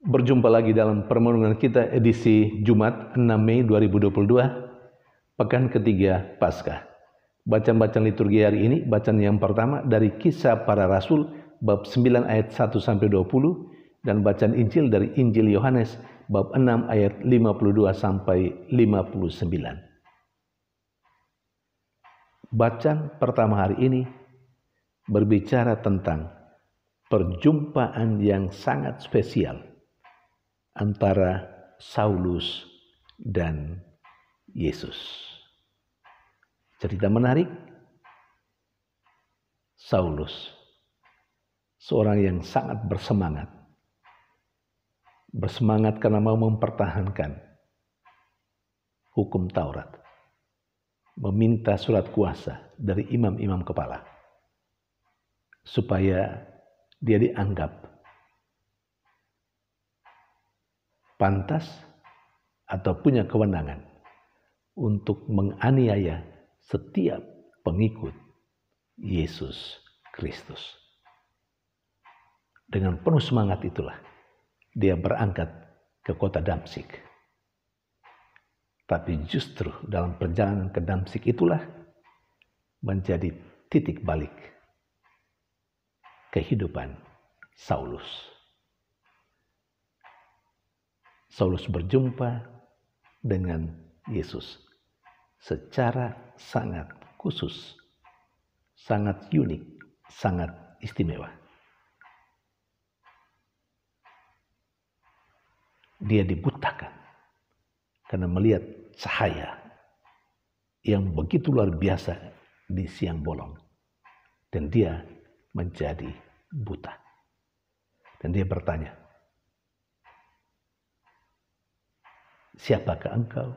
Berjumpa lagi dalam permenungan kita edisi Jumat 6 Mei 2022, pekan ketiga Paskah. Bacaan-bacaan liturgi hari ini, bacaan yang pertama dari Kisah Para Rasul bab 9 ayat 1-20 dan bacaan Injil dari Injil Yohanes bab 6 ayat 52 sampai 59. Bacaan pertama hari ini berbicara tentang perjumpaan yang sangat spesial antara Saulus dan Yesus. Cerita menarik, Saulus, seorang yang sangat bersemangat karena mau mempertahankan hukum Taurat, meminta surat kuasa dari imam-imam kepala, supaya dia dianggap pantas atau punya kewenangan untuk menganiaya setiap pengikut Yesus Kristus. Dengan penuh semangat itulah dia berangkat ke kota Damsyik. Tapi justru dalam perjalanan ke Damsyik itulah menjadi titik balik kehidupan Saulus. Saulus berjumpa dengan Yesus secara sangat khusus, sangat unik, sangat istimewa. Dia dibutakan karena melihat cahaya yang begitu luar biasa di siang bolong, dan dia menjadi buta. Dan dia bertanya, "Siapakah engkau?"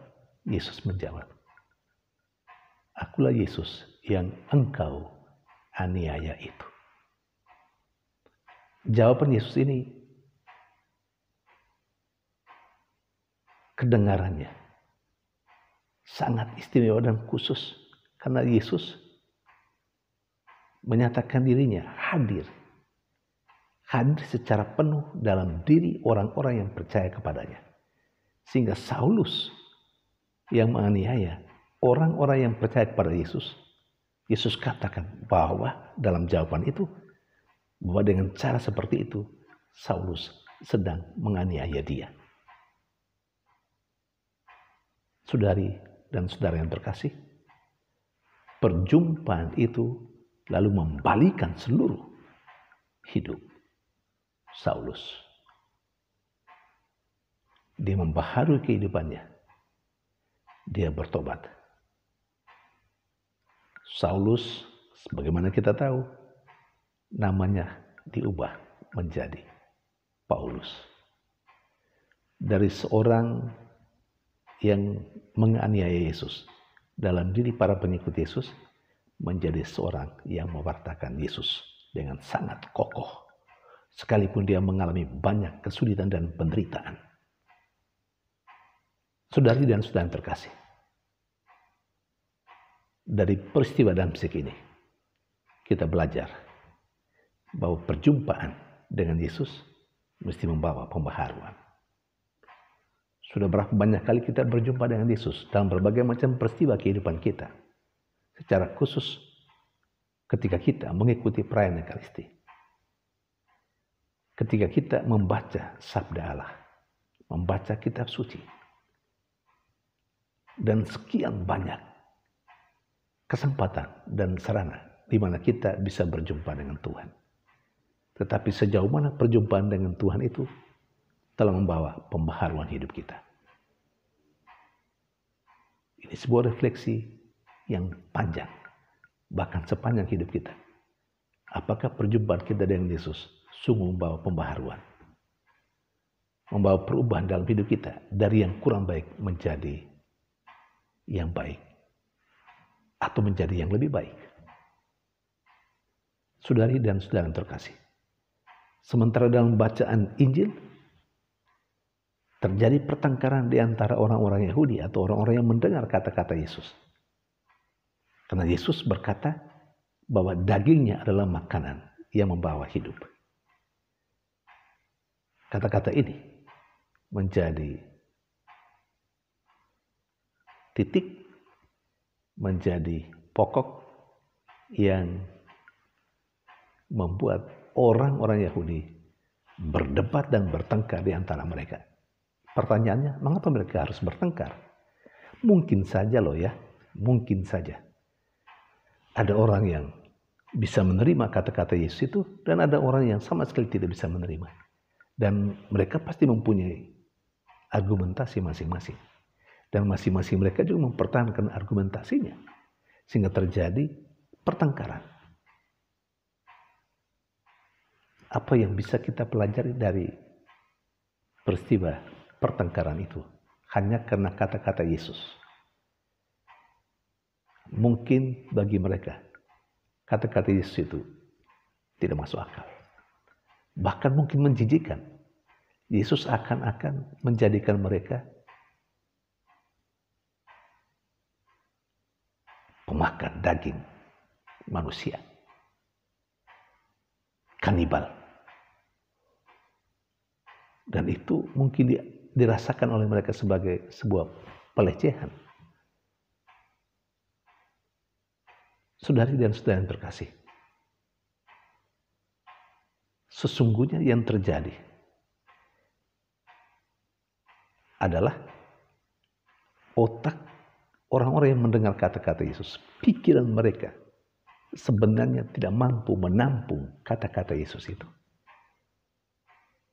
Yesus menjawab, "Akulah Yesus yang engkau aniaya itu." Jawaban Yesus ini kedengarannya sangat istimewa dan khusus karena Yesus menyatakan dirinya hadir secara penuh dalam diri orang-orang yang percaya kepadanya. Sehingga Saulus yang menganiaya orang-orang yang percaya kepada Yesus, Yesus katakan bahwa dalam jawaban itu, bahwa dengan cara seperti itu, Saulus sedang menganiaya dia. Saudari dan saudara yang terkasih, perjumpaan itu lalu membalikan seluruh hidup Saulus. Dia membaharui kehidupannya. Dia bertobat. Saulus, sebagaimana kita tahu, namanya diubah menjadi Paulus. Dari seorang yang menganiaya Yesus dalam diri para pengikut Yesus, menjadi seorang yang mewartakan Yesus dengan sangat kokoh, sekalipun dia mengalami banyak kesulitan dan penderitaan. Saudari dan saudara yang terkasih, dari peristiwa Damsyik ini kita belajar bahwa perjumpaan dengan Yesus mesti membawa pembaharuan. Sudah berapa banyak kali kita berjumpa dengan Yesus dalam berbagai macam peristiwa kehidupan kita, secara khusus ketika kita mengikuti perayaan Ekaristi, ketika kita membaca sabda Allah, membaca kitab suci, dan sekian banyak kesempatan dan sarana di mana kita bisa berjumpa dengan Tuhan. Tetapi sejauh mana perjumpaan dengan Tuhan itu telah membawa pembaharuan hidup kita. Ini sebuah refleksi yang panjang, bahkan sepanjang hidup kita. Apakah perjumpaan kita dengan Yesus sungguh membawa pembaharuan, membawa perubahan dalam hidup kita dari yang kurang baik menjadi yang baik, atau menjadi yang lebih baik? Saudari dan saudara yang terkasih, sementara dalam bacaan Injil terjadi pertengkaran di antara orang-orang Yahudi atau orang-orang yang mendengar kata-kata Yesus. Karena Yesus berkata bahwa dagingnya adalah makanan yang membawa hidup. Kata-kata ini menjadi titik, menjadi pokok yang membuat orang-orang Yahudi berdebat dan bertengkar di antara mereka. Pertanyaannya, mengapa mereka harus bertengkar? Mungkin saja loh ya, mungkin saja. Ada orang yang bisa menerima kata-kata Yesus itu, dan ada orang yang sama sekali tidak bisa menerima. Dan mereka pasti mempunyai argumentasi masing-masing. Dan masing-masing mereka juga mempertahankan argumentasinya. Sehingga terjadi pertengkaran. Apa yang bisa kita pelajari dari peristiwa pertengkaran itu? Hanya karena kata-kata Yesus. Mungkin bagi mereka, kata-kata Yesus itu tidak masuk akal. Bahkan mungkin menjijikkan. Yesus akan menjadikan mereka pemakan daging manusia. Kanibal. Dan itu mungkin dirasakan oleh mereka sebagai sebuah pelecehan. Saudari dan saudara yang terkasih, sesungguhnya yang terjadi adalah otak orang-orang yang mendengar kata-kata Yesus, pikiran mereka sebenarnya tidak mampu menampung kata-kata Yesus itu.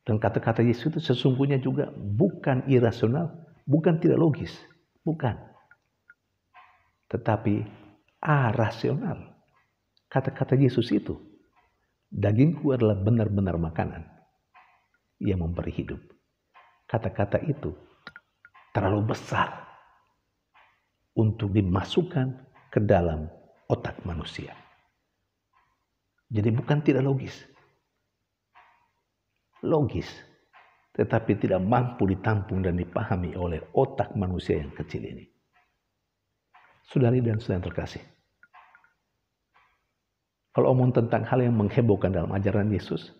Dan kata-kata Yesus itu sesungguhnya juga bukan irasional, bukan tidak logis, bukan. Tetapi rasional. Kata-kata Yesus itu, dagingku adalah benar-benar makanan yang memberi hidup. Kata-kata itu terlalu besar untuk dimasukkan ke dalam otak manusia. Jadi bukan tidak logis. Logis, tetapi tidak mampu ditampung dan dipahami oleh otak manusia yang kecil ini. Saudari dan saudara yang terkasih, kalau omong tentang hal yang menghebohkan dalam ajaran Yesus,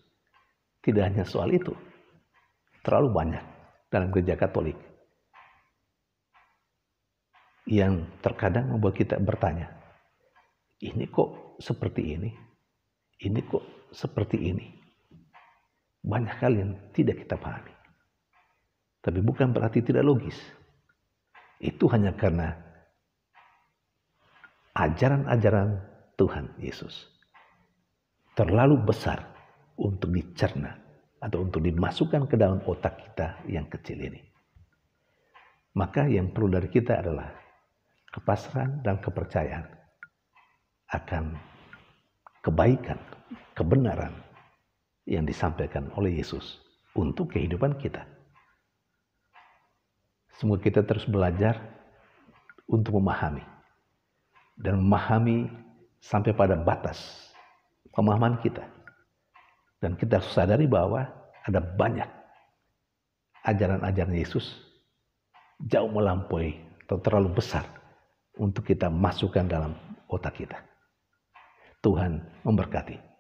tidak hanya soal itu. Terlalu banyak dalam gereja Katolik yang terkadang membuat kita bertanya, ini kok seperti ini? Ini kok seperti ini? Banyak hal yang tidak kita pahami. Tapi bukan berarti tidak logis. Itu hanya karena ajaran-ajaran Tuhan Yesus terlalu besar untuk dicerna atau untuk dimasukkan ke dalam otak kita yang kecil ini. Maka yang perlu dari kita adalah kepasrahan dan kepercayaan akan kebaikan, kebenaran yang disampaikan oleh Yesus untuk kehidupan kita. Semoga kita terus belajar untuk memahami dan memahami sampai pada batas pemahaman kita. Dan kita harus sadari bahwa ada banyak ajaran-ajaran Yesus jauh melampaui atau terlalu besar untuk kita masukkan dalam otak kita. Tuhan memberkati.